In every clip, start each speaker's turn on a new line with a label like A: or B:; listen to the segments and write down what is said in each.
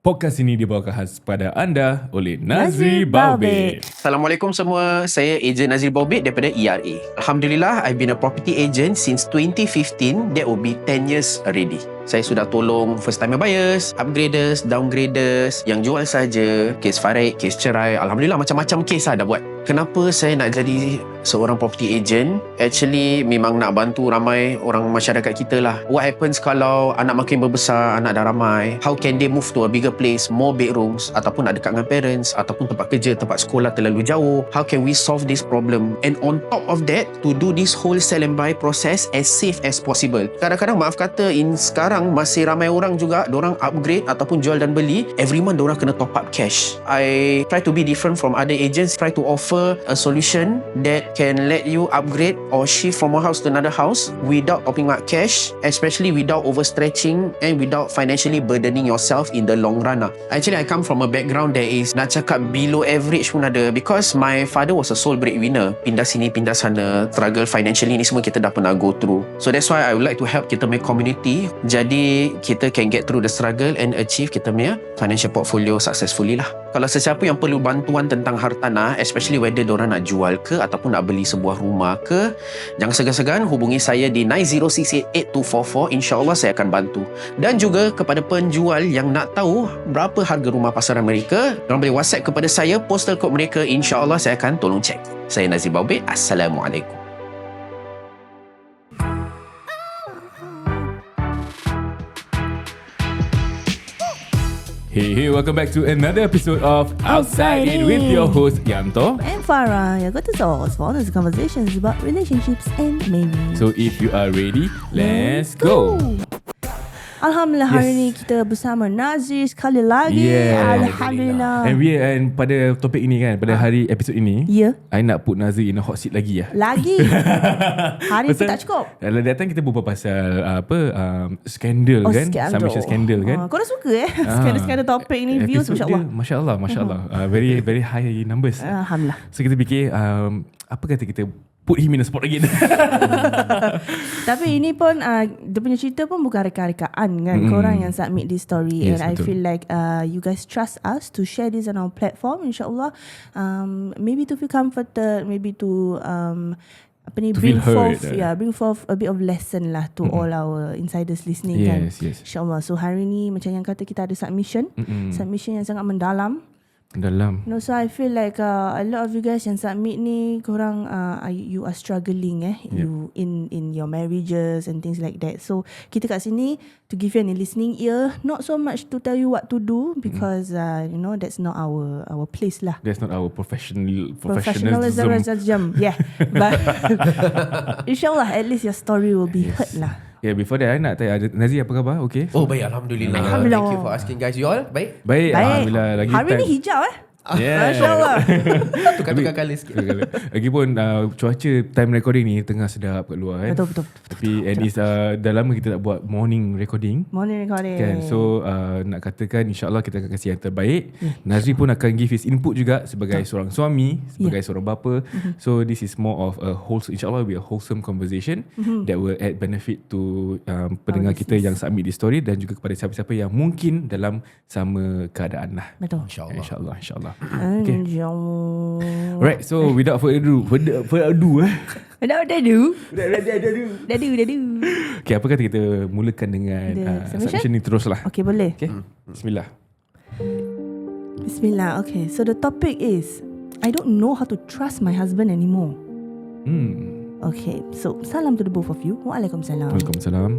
A: Podcast ini dibawakan khas pada anda oleh NAZRI BAOBED.
B: Assalamualaikum semua, saya ejen NAZRI BAOBED daripada ERA. Alhamdulillah, I've been a property agent since 2015. That will be 10 years already. Saya sudah tolong first timer buyers, upgraders, downgraders, yang jual saja, kes farid, kes cerai. Alhamdulillah, macam-macam kes dah buat. Kenapa saya nak jadi seorang property agent? Actually, memang nak bantu ramai orang masyarakat kita lah. What happens kalau anak makin berbesar, anak dah ramai? How can they move to a bigger place, more bedrooms, ataupun nak dekat dengan parents, ataupun tempat kerja, tempat sekolah terlalu jauh? How can we solve this problem? And on top of that, to do this whole sell and buy process as safe as possible. Kadang-kadang maaf kata, sekarang masih ramai orang juga, dorang upgrade ataupun jual dan beli, every month dorang kena top up cash. I try to be different from other agents, try to offer a solution that can let you upgrade or shift from one house to another house without topping up cash, especially without overstretching and without financially burdening yourself in the long run. Actually, I come from a background that is, nak cakap below average pun ada, because my father was a sole breadwinner. Pindah sini, pindah sana, struggle financially, ni semua kita dah pernah go through. So that's why I would like to help kita punya community, jadi kita can get through the struggle and achieve kita punya financial portfolio successfully lah. Kalau sesiapa yang perlu bantuan tentang hartanah, especially whether diorang nak jual ke ataupun nak beli sebuah rumah ke, jangan segan-segan hubungi saya di 90688244. InsyaAllah saya akan bantu. Dan juga kepada penjual yang nak tahu berapa harga rumah pasaran mereka, diorang boleh WhatsApp kepada saya, postal code mereka. InsyaAllah saya akan tolong cek. Saya NAZRI BAOBED. Assalamualaikum.
A: Hey, welcome back to another episode of Outside It with your host Yanto
C: and Farah. Your go-to source for honest conversations about relationships and marriage.
A: So if you are ready, let's go.
C: Alhamdulillah, hari ni kita bersama Nazri sekali lagi. Alhamdulillah.
A: And pada topik ini kan, pada hari episod ini, I nak put Nazri in a hot seat lagi ya.
C: Lagi. Hari ni tak cukup.
A: Dalam datang kita berbual pasal skandal kan, submission skandal kan.
C: Kau dah suka skandal topik ni, views
A: masya-Allah. Masya-Allah. Very very high numbers.
C: Alhamdulillah.
A: So kita fikir apa kata kita put him in the spot again.
C: Tapi ini pun dia punya cerita pun bukan reka-rekaan kan. Korang yang submit this story.
A: Yes,
C: and
A: betul.
C: I feel like you guys trust us to share this on our platform, InsyaAllah. Maybe to feel comforted, maybe to bring forth a bit of lesson lah to all our insiders listening kan.
A: Yes.
C: InsyaAllah. So hari ni macam yang kata kita ada submission. Submission yang sangat mendalam. So I feel like a lot of you guys yang submit ni, korang you are struggling you in your marriages and things like that. So kita kat sini to give you a listening ear, not so much to tell you what to do, because that's not our place lah.
A: That's not our professionalism.
C: Yeah. But InsyaAllah at least your story will be heard lah.
A: Yeah, before that I nak tanya Nazri, apa khabar? Okay.
D: Oh, baik, Alhamdulillah. Thank you for asking guys. You all baik?
A: Baik. Alhamdulillah. Lagi
C: hari ni hijau
A: Yeah.
C: Masya-Allah.
D: Tukar-tukar colour sikit.
A: Lagipun cuaca time recording ni tengah sedap kat luar kan.
C: Betul.
A: Tapi at least dah lama kita tak buat morning recording kan. So nak katakan insyaAllah kita akan kasih yang terbaik. Nazri pun akan give his input juga sebagai seorang suami, sebagai seorang bapa. So this is more of a wholesome, insyaAllah will be a wholesome conversation that will add benefit to pendengar kita yang submit this story, dan juga kepada siapa-siapa yang mungkin dalam sama keadaan lah.
C: Betul.
A: InsyaAllah.
C: Okay.
A: Right, so without further ado. Okay, apa kata kita mulakan dengan submission ni terus lah.
C: Okay, boleh.
A: Okay, Bismillah.
C: Okay, so the topic is, I don't know how to trust my husband anymore. Okay, so salam to the both of you. Waalaikumsalam.
A: Waalaikumsalam.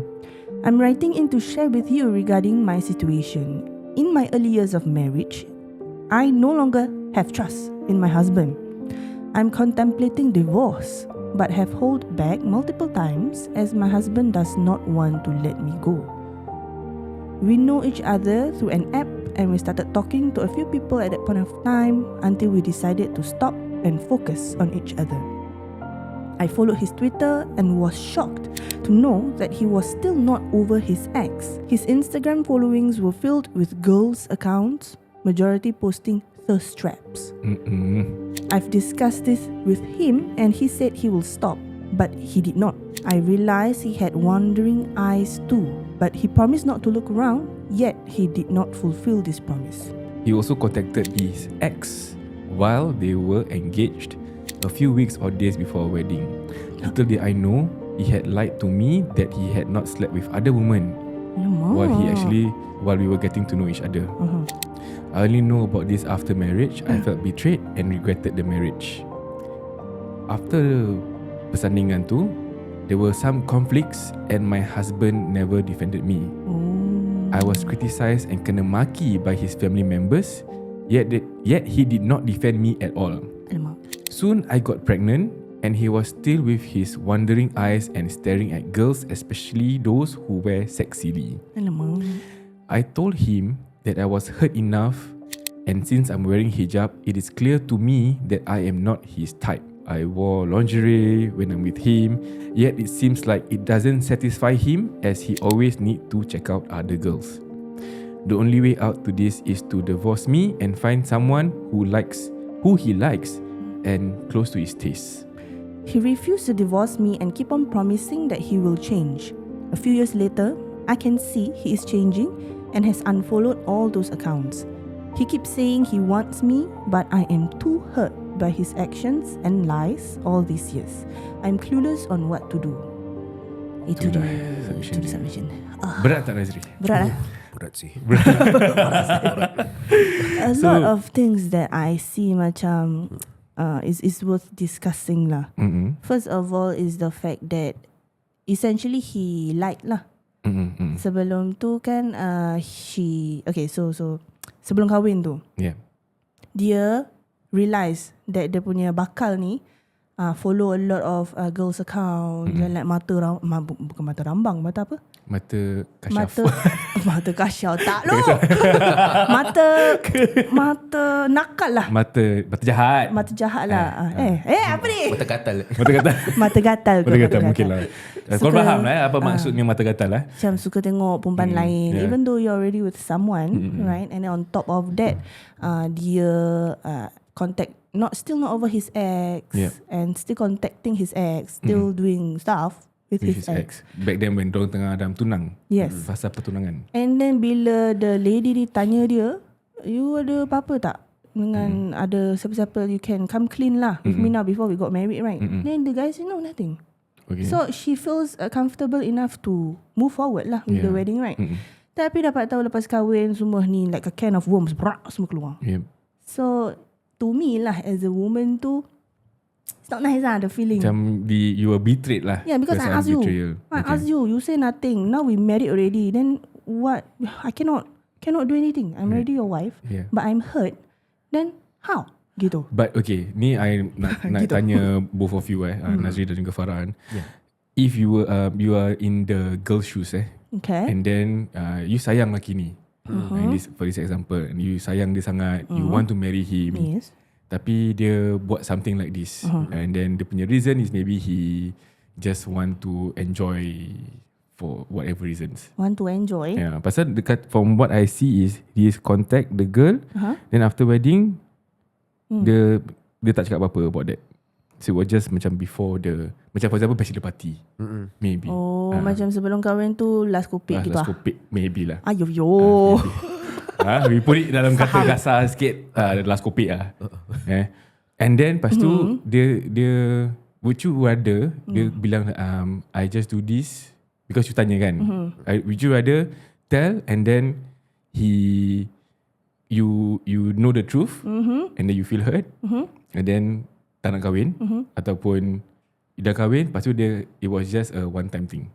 C: I'm writing in to share with you regarding my situation. In my early years of marriage, I no longer have trust in my husband. I'm contemplating divorce, but have held back multiple times as my husband does not want to let me go. We know each other through an app, and we started talking to a few people at that point of time until we decided to stop and focus on each other. I followed his Twitter and was shocked to know that he was still not over his ex. His Instagram followings were filled with girls' accounts, majority posting thirst traps. I've discussed this with him and he said he will stop, but he did not. I realized he had wandering eyes too. but he promised not to look around, yet he did not fulfill this promise.
A: He also contacted his ex while they were engaged a few weeks or days before our wedding. Little did I know, he had lied to me that he had not slept with other women while we were getting to know each other. I only know about this after marriage. I felt betrayed and regretted the marriage. After persandingan tu, there were some conflicts and my husband never defended me. I was criticized and kena maki by his family members, yet he did not defend me at all. Soon I got pregnant and he was still with his wandering eyes and staring at girls, especially those who wear sexily. I told him that I was hurt enough, and since I'm wearing hijab, it is clear to me that I am not his type. I wore lingerie when I'm with him, yet it seems like it doesn't satisfy him as he always need to check out other girls. The only way out to this is to divorce me and find someone who he likes and close to his taste.
C: He refused to divorce me and keep on promising that he will change. A few years later, I can see he is changing and has unfollowed all those accounts. He keeps saying he wants me, but I am too hurt by his actions and lies all these years. I'm clueless on what to do. Itu dia submission.
A: Berat tak, Nazri?
C: Berat lah.
D: Berat sih.
C: A lot of things that I see macam is worth discussing lah. First of all is the fact that essentially he lied lah. Sebelum tu kan so sebelum kahwin tu, dia realise that dia punya bakal ni follow a lot of girls account dan like bukan mata rambang, mata apa?
A: Mata kasyaf.
C: Mata kasyaf tak lo. mata nakal lah.
A: Mata jahat.
C: Mata jahat lah. Apa ni?
D: Mata gatal.
C: Mata gatal.
A: Mata gatal mungkin lah. Kau faham lah apa maksudnya mata gatal lah.
C: Macam suka tengok perempuan lain, even though you're already with someone, right? And then on top of that, dia contact still not over his ex, and still contacting his ex, still doing stuff with his ex.
A: Back then when diorang tengah dalam tunang.
C: Yes.
A: Fasa pertunangan.
C: And then bila the lady ni tanya dia, you ada apa-apa tak dengan ada siapa-siapa, you can come clean lah with me now before we got married, right? Then the guy said no, nothing. Okay. So she feels comfortable enough to move forward lah with the wedding, right? Tapi dapat tahu lepas kahwin semua ni like a can of worms, semua keluar. So to me lah, as a woman tu, it's not nice lah, the feeling.
A: Macam you were betrayed lah.
C: Yeah, because I asked you. I asked you. You say nothing. Now we married already. Then what? I cannot do anything. I'm already your wife. But I'm hurt. Then how? Gitu.
A: But okay, ni I nak
C: gitu.
A: tanya both of you Nazri dan juga Farhan. If you are in the girl shoes
C: okay.
A: And then you sayang lelaki ni. For this example, you sayang dia sangat, you want to marry him.
C: Yes.
A: Tapi dia buat something like this. And then the punya reason is maybe he just want to enjoy for whatever reasons.
C: Want to enjoy?
A: Yeah, pasal dekat from what I see is he contact the girl, then after wedding dia tak cakap apa-apa about that. So it was just macam before macam for example bachelor party. Maybe.
C: Macam sebelum kahwin tu last kopik gitu.
A: Last kopik maybe lah.
C: Ayo.
A: We put it dalam kata kasar sikit, last kopik lah. And then lepas tu dia would you rather dia bilang I just do this because you tanya kan. Would you rather tell and then you know the truth and then you feel hurt and then tak nak kahwin, ataupun dah kahwin lepas tu it was just a one time thing?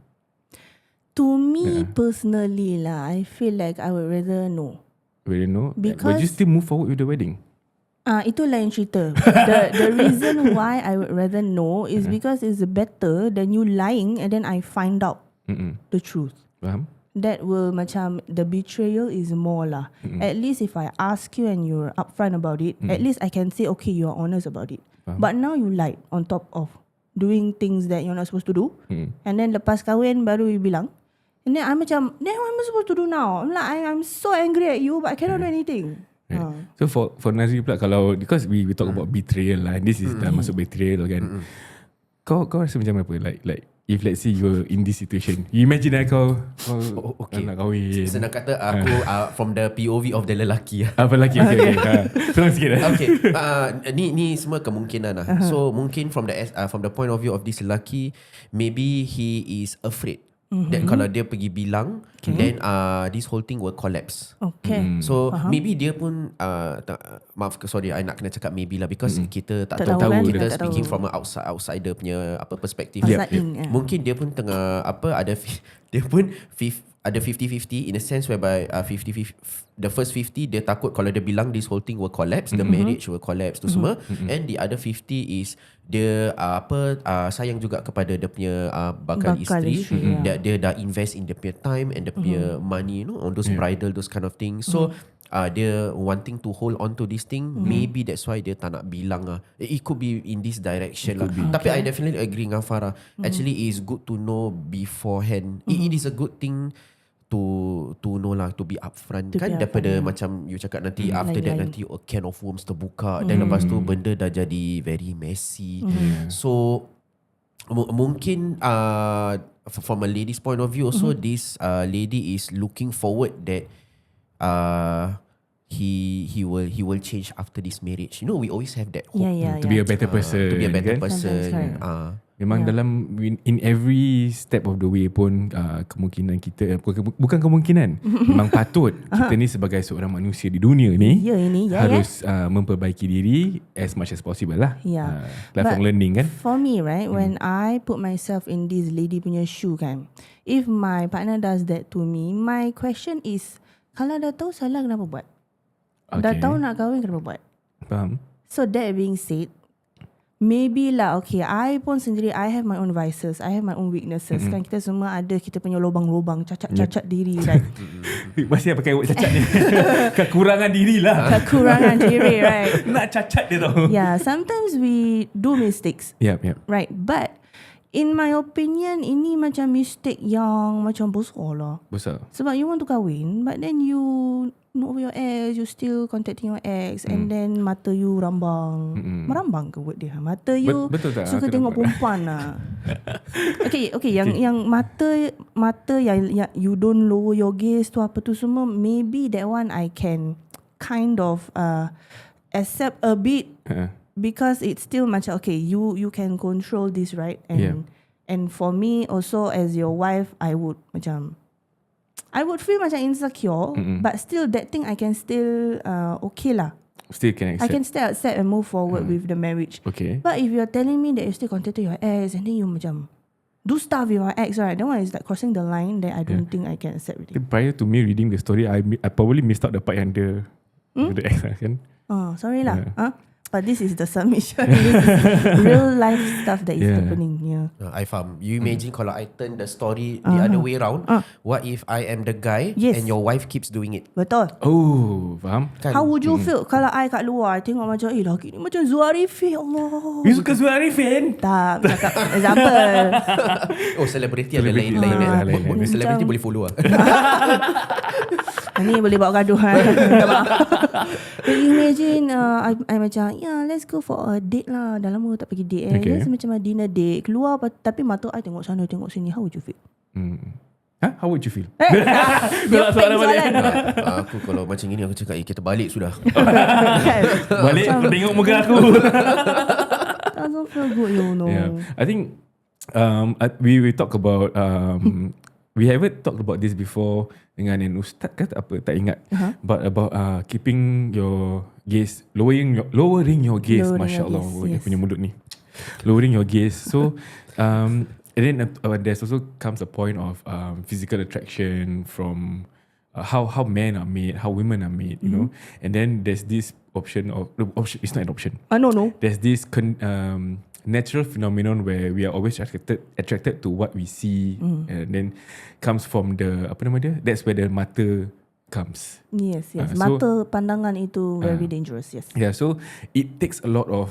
C: To me personally lah, I feel like I would rather know.
A: Really know?
C: Because,
A: but you still move forward with the wedding?
C: Itu lain cerita. The reason why I would rather know is because it's better than you lying and then I find out the truth.
A: Faham?
C: That will macam the betrayal is more lah. At least if I ask you and you're upfront about it, at least I can say okay, you're honest about it. But now you lied on top of doing things that you're not supposed to do. And then lepas kahwin baru you bilang. And then I'm macam, then what am I supposed to do now? I'm like, I'm so angry at you, but I cannot do anything.
A: So for Nazri pula, kalau because we talk about betrayal lah, and this is dah masuk betrayal kan. Kau rasa macam apa? Like if let's say you're in this situation, you imagine kau
D: okay.
A: nak kahwin.
D: Senang kata aku from the POV of the lelaki.
A: Apa lelaki? Okay. Senang sikit.
D: Okay. Ni semua kemungkinan lah. So mungkin from the point of view of this lelaki, maybe he is afraid that kalau dia pergi bilang, then this whole thing will collapse.
C: Okay.
D: So maybe dia pun maaf, sorry, I nak kena cakap maybe lah, because kita tak tahu
C: kan?
D: kita
C: Tak
D: speaking
C: tahu.
D: from a outsider punya perspektif. Mungkin dia pun tengah ada dia pun ada 50-50 in a sense whereby 50-50, the first 50 dia takut kalau dia bilang this whole thing will collapse, the marriage will collapse tu semua, and the other 50 is dia sayang juga kepada dia punya bakal isteri, dia dah invest in dia punya time and dia punya money, on those bridal, those kind of things. So dia wanting to hold on to this thing, maybe that's why dia tak nak bilang It could be in this direction lah. Tapi I definitely agree dengan Farah. Actually it's good to know beforehand. It is a good thing to know lah, to be upfront kan, daripada macam you cakap nanti after that nanti a can of worms terbuka, dan lepas tu benda dah jadi very messy. So mungkin from a lady's point of view also, this lady is looking forward that he will change after this marriage. We always have that hope
A: to be a better person.
D: To be a better
A: kan?
D: person.
A: Memang dalam in every step of the way pun kemungkinan kita bukan kemungkinan memang patut kita ni sebagai seorang manusia di dunia ni harus memperbaiki diri as much as possible lah. Lifelong learning kan.
C: For me, right, when I put myself in this lady punya shoe kan, if my partner does that to me, my question is, kalau dah tahu salah kenapa buat? Dah tahu nak kahwin kenapa buat?
A: Faham.
C: So that being said, maybe lah, okay, I pun sendiri, I have my own vices, I have my own weaknesses. Kan kita semua ada kita punya lubang-lubang, cacat-cacat diri, right?
A: Masih pakai word cacat ni. Kekurangan diri lah.
C: Kekurangan diri, right?
A: Nak cacat dia tau.
C: Yeah, sometimes we do mistakes.
A: Yep.
C: Right, but in my opinion, ini macam mistake yang macam besar lah.
A: Besar.
C: Sebab you want to kahwin, but then you know your ex, you still contacting your ex, and then mata you rambang. Merambang ke word dia? Mata you
A: betul tak?
C: suka tengok perempuan lah. Okay, yang mata yang you don't lower your gaze tu apa tu semua, maybe that one I can kind of accept a bit. Because it's still macam okay, you can control this, right? And for me also as your wife, I would feel macam insecure, but still that thing I can still okay lah.
A: Still can accept.
C: I can still accept and move forward with the marriage.
A: Okay.
C: But if you're telling me that you still contacting your ex and then you macam do stuff with your ex, right? That one is like crossing the line that I don't think I can accept really.
A: Prior to me reading the story, I probably missed out the part yang the ex kan.
C: Sorry lah. But this is the submission. This is real life stuff that is happening.
D: I faham. You imagine kalau I turn the story the other way around. What if I am the guy and your wife keeps doing it?
C: Betul.
A: Oh, faham?
C: How would you feel kalau I kat luar, I tengok macam lelaki ni macam Zuarifin, Allah.
A: You suka Zuarifin?
C: Tak, cakap example.
D: Oh, selebriti ada lain. Selebriti boleh follow lah.
C: Ni boleh bawa gaduh. Minta maaf. Imagine I macam let's go for a date lah. Dah lama tak pergi date. Let's macam dinner date. Keluar tapi mata I tengok sana tengok sini. How would you feel?
A: How would you feel?
C: Dia soalan.
D: Aku kalau macam ni aku cakap kita balik sudah.
A: Balik tengok muka aku.
C: Doesn't feel good, you know.
A: I think we talk about we haven't talked about this before dengan yang ustaz kata apa tak ingat, but about keeping your gaze, lowering your gaze. Masya-Allah, dia punya mulut ni, lowering your gaze. So and then there's also comes a point of physical attraction from how men are made, how women are made, you know. And then there's this option. It's not an option.
C: No.
A: There's this natural phenomenon where we are always attracted to what we see, and then comes from the apa nama dia? That's where the mata comes.
C: Yes. Mata pandangan itu very dangerous. Yes.
A: Yeah, so it takes a lot of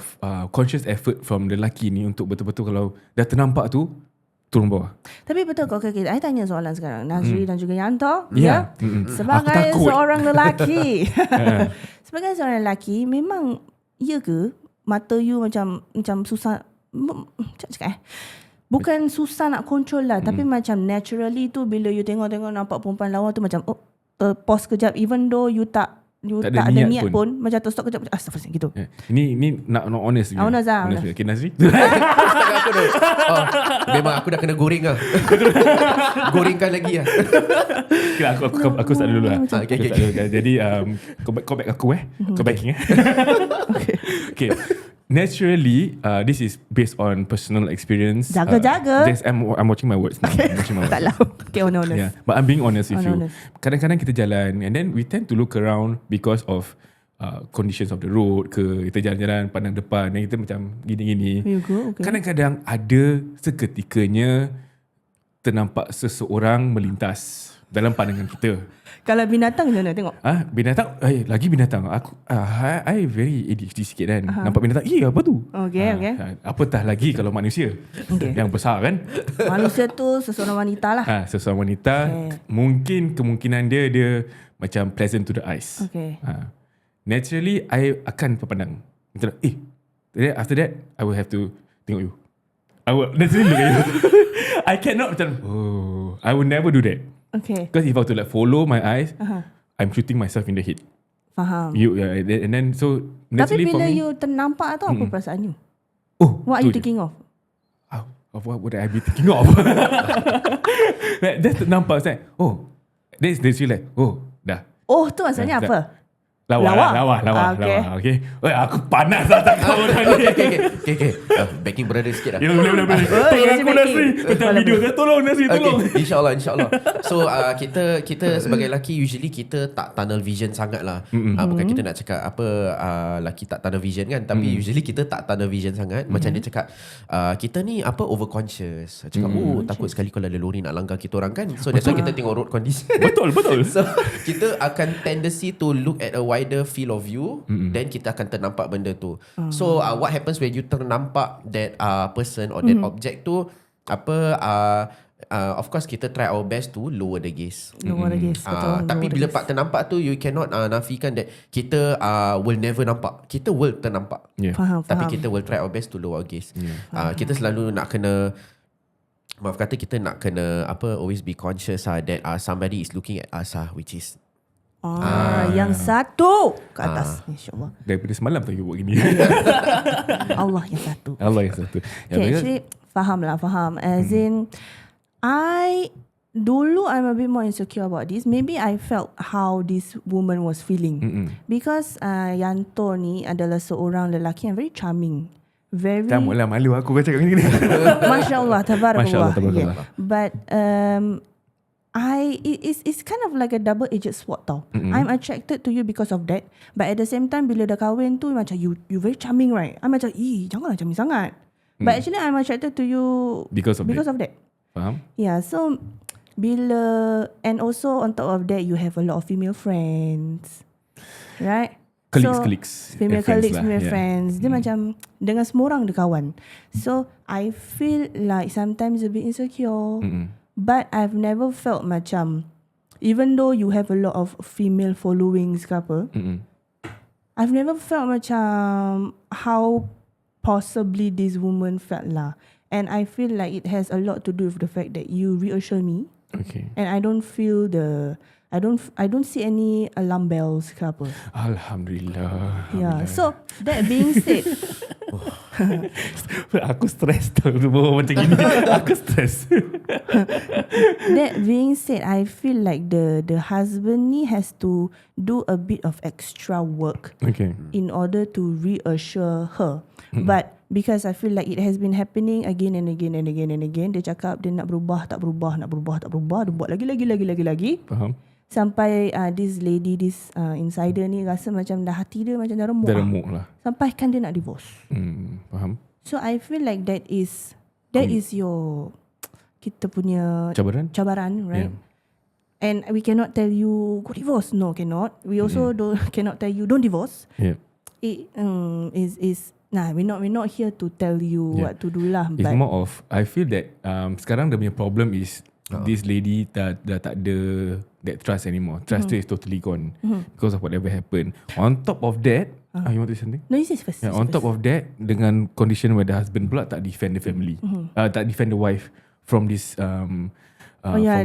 A: conscious effort from the lelaki ni untuk betul-betul kalau dah ternampak tu turun bawah.
C: Tapi betul kau okay, I tanya soalan sekarang, Nazri dan juga Yanto,
A: Aku
C: sebagai
A: takut.
C: seorang lelaki. Sebagai seorang lelaki, memang iya ke mata you macam susah cakap bukan susah nak control lah, tapi macam naturally tu bila you tengok nampak perempuan lawa tu macam pause kejap, even though you tak ada niat pun macam stop kejap, astagfirullah gitu.
A: Ini nak honest.
C: Honest lah.
A: Okay, Nazri.
D: Aku dah. Memang aku dah kena goreng lah. Gorengkan lagi lah.
A: Aku start dulu lah.
D: Okay.
A: Jadi kau back aku kau backing Okay. Naturally, this is based on personal experience.
C: Jaga.
A: I'm watching my words now.
C: Tak lah. Okay, honest.
A: Yeah, but I'm being honest with you. Kadang-kadang kita jalan and then we tend to look around because of conditions of the road ke, kita jalan-jalan pandang depan dan kita macam gini-gini.
C: Okay.
A: Kadang-kadang ada seketikanya ternampak seseorang melintas dalam pandangan kita.
C: Kalau binatang macam mana tengok?
A: Binatang, lagi binatang. Aku I very ADHD sikit kan. Nampak binatang, apa tu?
C: Okay.
A: Apatah lagi kalau manusia. Yang besar kan.
C: Manusia tu seseorang wanita lah.
A: Seseorang wanita. Mungkin kemungkinan dia macam pleasant to the eyes.
C: Okay.
A: Naturally, I akan terpandang. After that, I will have to tengok you. I will naturally look at you. I cannot macam, I will never do that.
C: Okay.
A: Because if I were to like follow my eyes, I'm shooting myself in the head.
C: Faham.
A: And then so naturally
C: tapi bila
A: for me,
C: you ternampak tu apa perasaan you?
A: What
C: What are you thinking of?
A: What would I be thinking of? That's ternampak saya. That's literally like, dah.
C: Tu maksudnya apa?
A: Lawa. Okay. Aku panas lah tak tahu tadi.
D: Okay. Backing brother sikit lah.
A: Boleh. Tolong aku Nazri. Minta video saya. Tolong Nazri, tolong.
D: Okay, InsyaAllah. So kita sebagai lelaki usually kita tak tunnel vision sangat lah. Bukan kita nak cakap apa lelaki tak tunnel vision kan, tapi usually kita tak tunnel vision sangat. Macam dia cakap kita ni over conscious. Cakap takut sekali kalau ada lori nak langgar kita orang kan. So that's why kita tengok road condition.
A: Betul.
D: So kita akan tendency to look at a wider field of view, then kita akan ternampak benda tu. So what happens when you ternampak that person or that object tu, of course kita try our best to lower the gaze.
C: Betul.
D: Tapi bila ternampak tu, you cannot nafikan that kita will never nampak. Kita will ternampak.
C: Faham.
D: Tapi kita will try our best to lower our gaze. Kita selalu nak kena, maaf kata, kita nak kena always be conscious that somebody is looking at us which is
C: yang satu ke atas, insyaAllah.
A: Daripada semalam tadi buat gini.
C: Allah yang satu.
A: Okay,
C: actually faham. As in, I'm a bit more insecure about this. Maybe I felt how this woman was feeling. Because Yanto ni adalah seorang lelaki yang very charming.
A: Tak mula malu aku kau cakap gini.
C: Masya Allah, tabarakallah.
A: Tabarakallah.
C: But it's kind of like a double-edged sword tau. I'm attracted to you because of that, but at the same time bila dah kahwin tu macam you very charming, right? I'm macam janganlah charming sangat. But actually I'm attracted to you because of that.
A: Faham?
C: Yeah, so and also on top of that you have a lot of female friends, right?
A: Colleagues.
C: Female colleagues,
A: lah.
C: female friends. Dia macam dengan semua orang dia kawan. So I feel like sometimes a bit insecure. But I've never felt macam, even though you have a lot of female followings ke apa, I've never felt macam how possibly this woman felt lah. And I feel like it has a lot to do with the fact that you reassure me.
A: Okay.
C: And I don't feel I don't see any alarm bells ke apa.
A: Alhamdulillah.
C: Yeah. So that being said,
A: aku stress tau macam gini. Aku stress.
C: That being said, I feel like the husband ni has to do a bit of extra work in order to reassure her. But because I feel like it has been happening again and again. Dia cakap dia nak berubah, tak berubah. Dia buat lagi.
A: Faham.
C: Sampai this lady, this insider ni rasa macam dah hati dia macam dah remuk
A: lah.
C: Sampai kan dia nak divorce.
A: Faham.
C: So I feel like that is your kita punya cabaran, right? And we cannot tell you go divorce. No, cannot. We also cannot tell you don't divorce. It we're not here to tell you what to do lah.
A: It's more of, I feel that sekarang dia punya problem is this lady dah tak ada that trust anymore. Trust tu is totally gone because of whatever happened. On top of that, you want to say something?
C: No, you say first.
A: On top of that, dengan condition where the husband pula tak defend the family, tak defend the wife from this from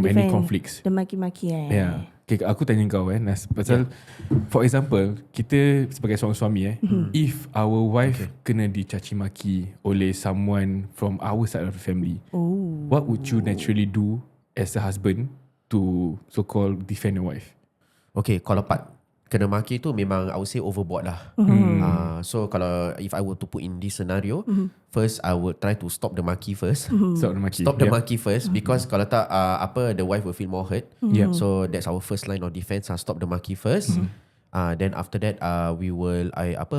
A: any conflicts.
C: The maki-maki
A: Okay, aku tanya kau pasal for example, kita sebagai seorang suami if our wife kena dicaci maki oleh someone from our side of the family, what would you naturally do as a husband to so-called defend your wife?
D: Okay, kalau kena maki tu memang I would say overboard lah. So kalau if I were to put in this scenario, first I would try to stop the maki first. Stop the maki first because kalau tak the wife will feel more hurt. So that's our first line of defense. Stop the maki first. Then after that we will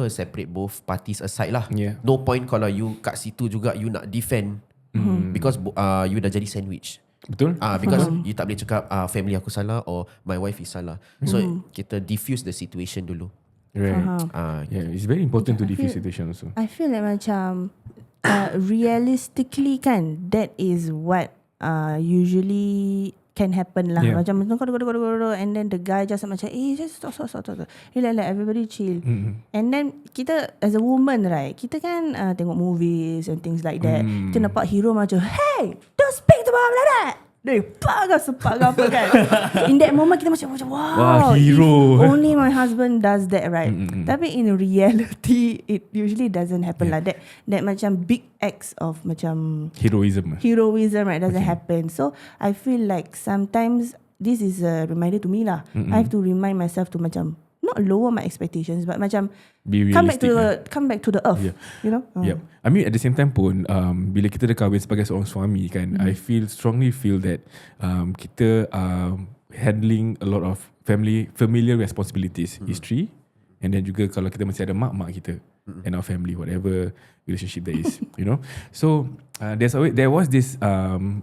D: separate both parties aside lah. No point kalau you kat situ juga you nak defend because you dah jadi sandwich.
A: Betul?
D: Because you tak boleh cakap family aku salah or my wife is salah. So kita diffuse the situation dulu.
A: Right. It's very important to diffuse situation also.
C: I feel like macam realistically kan, that is what usually can happen lah. Macam and then the guy just macam just stop. Like everybody chill. And then kita as a woman, right, kita kan tengok movies and things like that. Kita nampak hero macam, hey, don't speak to mom like that. Dia sepak apa kan. In that moment kita macam wow,
A: hero.
C: Only my husband does that, right? Tapi in reality it usually doesn't happen like that. That macam big acts of macam heroism, right, doesn't happen. So I feel like sometimes this is a reminder to me lah. I have to remind myself to macam not lower my expectations, but macam come back to the earth. You know?
A: I mean at the same time pun bila kita dah kahwin sebagai seorang suami kan, I strongly feel that kita handling a lot of familiar responsibilities, isteri, and then juga kalau kita masih ada mak kita and our family, whatever relationship there is, you know. So there was this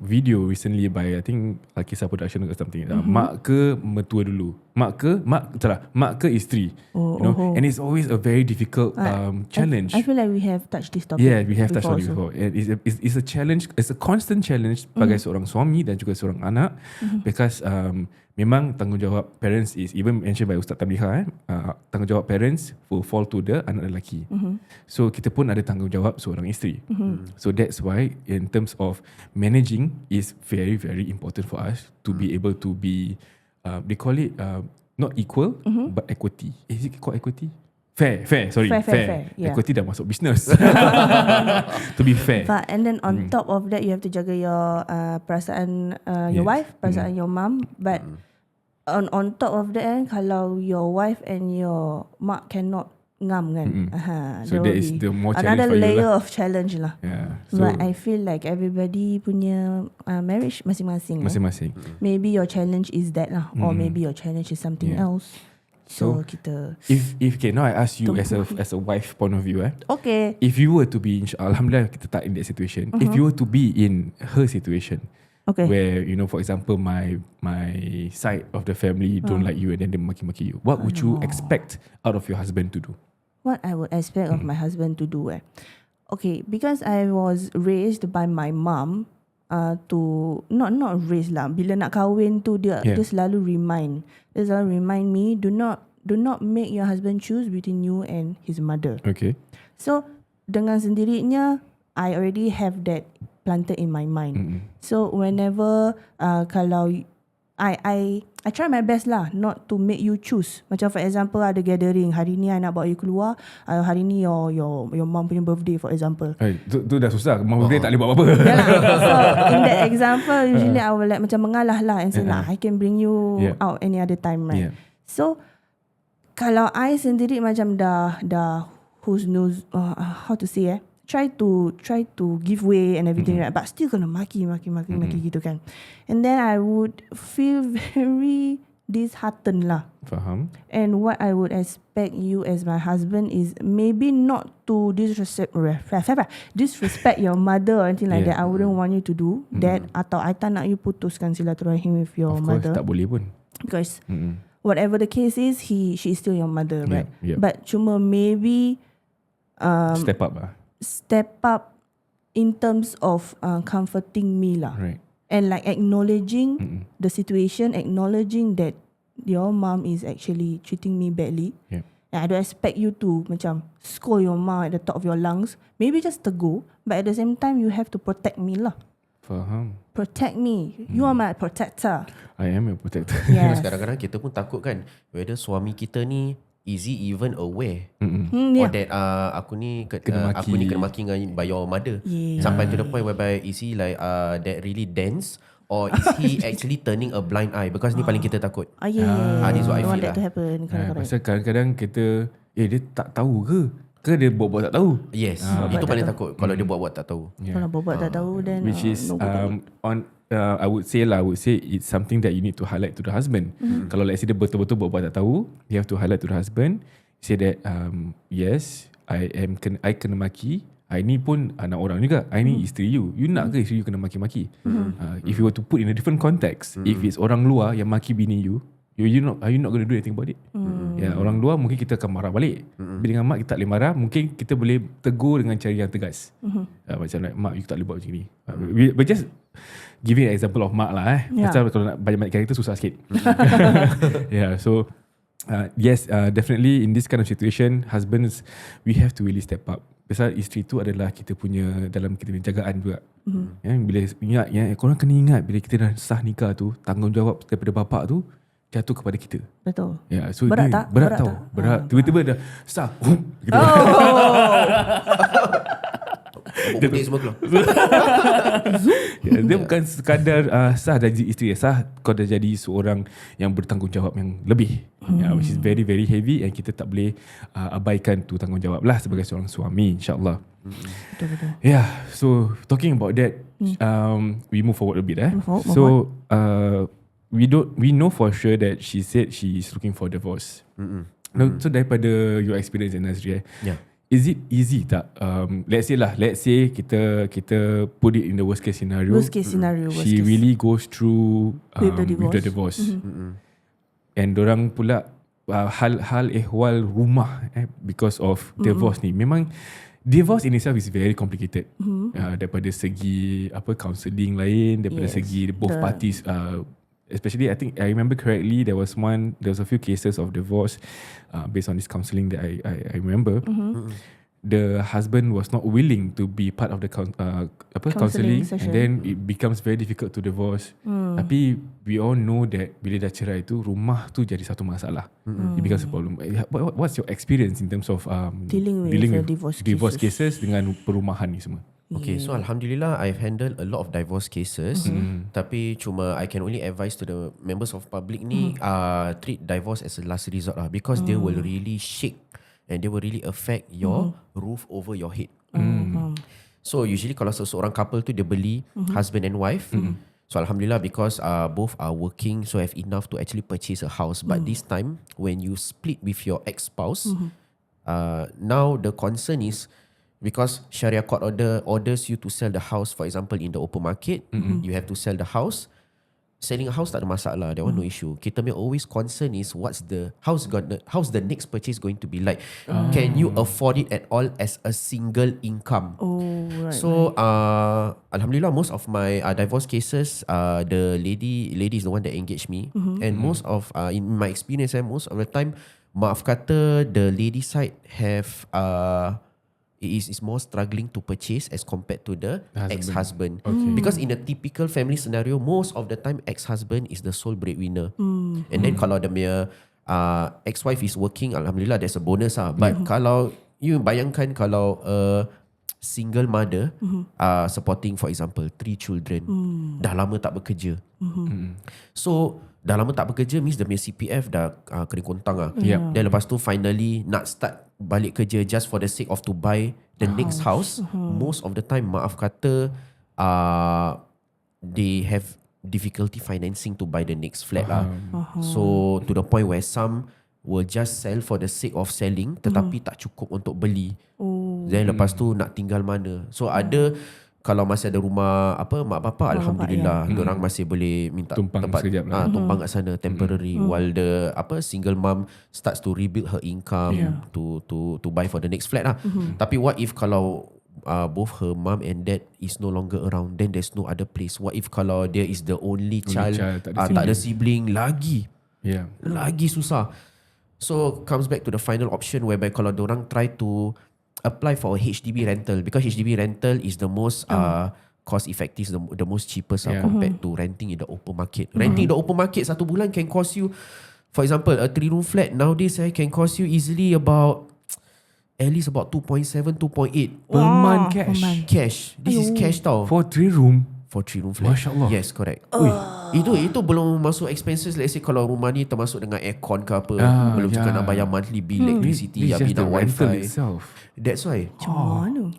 A: video recently by I think Kisah Production or something. Mak ke mertua dulu, mak ke isteri, you know. And it's always a very difficult challenge.
C: I feel like we have touched this topic.
A: Yeah, we have touched on it before. And it's a challenge. It's a constant challenge sebagai seorang suami dan juga seorang anak, because memang tanggungjawab parents is even mentioned by Ustaz Tabliha, tanggungjawab parents will fall to the anak lelaki. So kita pun ada tanggungjawab seorang isteri. So that's why in terms of managing is very very important for us to be able to be they call it not equal but equity. Is it called equity? Fair. Yeah. Equity dah masuk business. To be fair.
C: But, and then on top of that, you have to jaga your perasaan your wife, perasaan your mum. But on top of that, kalau your wife and your mak cannot ngam kan,
A: so that is the more challenge
C: another
A: for you
C: layer
A: lah.
C: of challenge lah.
A: So,
C: but I feel like everybody punya marriage masing-masing. Maybe your challenge is that lah, or maybe your challenge is something else. So kita,
A: if okay, now I ask you as a wife point of view,
C: okay,
A: if you were to be, alhamdulillah kita tak in that situation. If you were to be in her situation,
C: okay,
A: where you know, for example, my side of the family don't like you and then they maki-maki you, what would you expect out of your husband to do?
C: What I would expect of my husband to do, okay, because I was raised by my mom to not raised lah. Bila nak kahwin tu dia selalu remind me, do not make your husband choose between you and his mother.
A: Okay.
C: So dengan sendirinya I already have that planted in my mind. So whenever kalau I try my best lah not to make you choose. Macam for example ada gathering, hari ni I nak bawa you keluar, hari ni your mom punya birthday for example.
A: Tu dah susah, mom birthday tak boleh buat apa-apa.
C: So in that example usually I will like macam mengalah lah and say I can bring you out any other time, right? So kalau I sendiri macam dah who knows how to say try to give way and everything, right? But still kena maki gitu kan. And then I would feel very disheartened lah.
A: Faham.
C: And what I would expect you as my husband is maybe not to disrespect your mother or anything like that. I wouldn't want you to do that. Atau I tak nak you putuskan silaturahim with your mother.
A: Of course, tak boleh pun.
C: Because whatever the case is, she is still your mother, right? But cuma maybe
A: step up
C: in terms of comforting me lah.
A: Right.
C: And like acknowledging the situation, acknowledging that your mom is actually treating me badly.
A: Yeah.
C: And I don't expect you to macam scold your mom at the top of your lungs. Maybe just tegur, but at the same time you have to protect me lah.
A: Faham.
C: Protect me. You are my protector.
A: I am a protector.
C: Yes.
D: Kadang-kadang kita pun takut kan whether suami kita ni is he even aware
C: Yeah.
D: or that aku ni
A: Kena maki.
D: aku ni kena maki dengan by your mother.
C: Yeah.
D: Sampai to the point whereby is he like that really dense or is he actually turning a blind eye, because ni paling kita takut.
C: Yeah.
D: This is what I
C: Don't want
D: feel
C: that to happen. Correct.
A: Pasal kadang-kadang kita dia tak tahu ke dia buat-buat tak tahu.
D: Yes, itu paling takut kalau dia buat-buat tak tahu.
C: Kalau babat tak tahu, then
A: Which is
C: no good.
A: I would say it's something that you need to highlight to the husband. Kalau let's say dia betul-betul buat-buat tak tahu, you have to highlight to the husband, say that yes, I kena maki. I ni pun anak orang juga. I ni isteri you. You nak ke isteri you kena maki-maki? If you were to put in a different context, if it's orang luar yang maki bini you, are you not going to do anything about it? Ya, orang luar mungkin kita akan marah balik. Bila dengan mak kita tak boleh marah, mungkin kita boleh tegur dengan cara yang tegas. Macam like, mak, you tak boleh buat macam ni. But just giving an example of mak lah. Pasal kalau nak banyak-banyak karakter susah sikit. Yeah, so yes, definitely in this kind of situation, husbands, we have to really step up. Pasal isteri tu adalah kita punya, dalam kita punya jagaan juga. Bila ingat, korang kena ingat bila kita dah sah nikah tu, tanggungjawab daripada bapak tu jatuh kepada kita.
C: Betul.
A: Ya, so
C: Berat
A: dia
C: tak?
A: Berat
C: Berat
A: tau.
C: tak?
A: Berat. Tiba-tiba dah sah. Gitu.
D: Putih semua keluar.
A: Dia bukan sekadar sah dah jadi isteri, sah kau dah jadi seorang yang bertanggungjawab yang lebih. Which is very very heavy, and kita tak boleh abaikan tu tanggungjawab lah sebagai seorang suami, insyaAllah.
C: Betul-betul.
A: Yeah, so talking about that, we move forward a bit. So we know for sure that she said she is looking for divorce. So daripada your experience in Nazri, is it easy tak? Let's say kita put it in the worst case scenario. She really goes through with the divorce. And dorang pula hal ehwal rumah because of divorce ni. Memang divorce in itself is very complicated. Daripada segi counselling lain, daripada segi both parties. Especially, I remember correctly, there was a few cases of divorce based on this counselling that I remember. The husband was not willing to be part of the counselling, and then it becomes very difficult to divorce. Tapi we all know that bila dah cerai tu, rumah tu jadi satu masalah. It becomes a problem. What's your experience in terms of
C: dealing with
A: divorce cases dengan perumahan ni semua?
D: Okay, so Alhamdulillah, I've handled a lot of divorce cases. Tapi cuma I can only advise to the members of public ni treat divorce as a last resort lah, because they will really shake and they will really affect your roof over your head. So usually kalau seseorang couple tu dia beli, husband and wife, so Alhamdulillah, because both are working, so have enough to actually purchase a house. But this time when you split with your ex-spouse, now the concern is, because Sharia court orders you to sell the house, for example in the open market, you have to sell the house. Selling a house tak ada masalah, that one no issue. Kita may always concern is how's the next purchase going to be like. Can you afford it at all as a single income? So Alhamdulillah, most of my divorce cases, the lady is the one that engaged me, and most of in my experience, most of the time, maaf kata, the lady side have is more struggling to purchase as compared to the ex-husband. Because in a typical family scenario, most of the time ex-husband is the sole breadwinner. And then kalau the ex-wife is working, Alhamdulillah, there's a bonus lah. But kalau you bayangkan, kalau single mother supporting, for example, 3 children, dah lama tak bekerja. So dah lama tak bekerja means the CPF dah kena kontang lah. Dan lepas tu finally nak start balik kerja just for the sake of to buy the next house. Most of the time, maaf kata, they have difficulty financing to buy the next flat lah. So to the point where some will just sell for the sake of selling, tetapi tak cukup untuk beli. Then lepas tu nak tinggal mana. So ada, kalau masih ada rumah mak bapak, Alhamdulillah, diorang masih boleh minta
A: tumpang
D: tempat
A: sekejap lah.
D: tumpang kat sana temporary, while the single mom starts to rebuild her income to buy for the next flat lah. Tapi what if kalau both her mom and dad is no longer around, then there's no other place. What if kalau dia is the only child, tak ada sibling lagi, lagi susah. So comes back to the final option whereby kalau dorang try to apply for a HDB rental, because HDB rental is the most cost effective, the most cheapest compared to renting in the open market. Renting in the open market 1 bulan can cost you, for example, a 3-room flat nowadays can cost you easily about at least about 2.7, 2.8
A: per month
D: cash. This is cash tau.
A: For 3 room
D: flat.
A: Masya Allah.
D: Yes, correct. Itu belum masuk expenses. Let's say kalau rumah ni termasuk dengan aircon ke apa, belum juga nak bayar monthly bill electricity, bill wifi. That's why.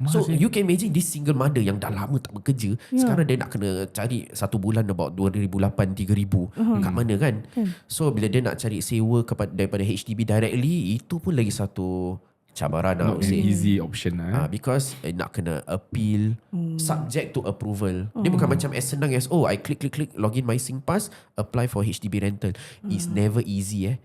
D: So you can imagine this single mother yang dah lama tak bekerja, sekarang dia nak kena cari 1 bulan about 2,800, 3,000 kat mana kan. So bila dia nak cari sewa daripada HDB directly, itu pun lagi satu cabaran.
A: Not an easy option
D: because nak kena appeal, subject to approval. Dia bukan macam as senang as I click login my SingPass, apply for HDB rental. It's never easy.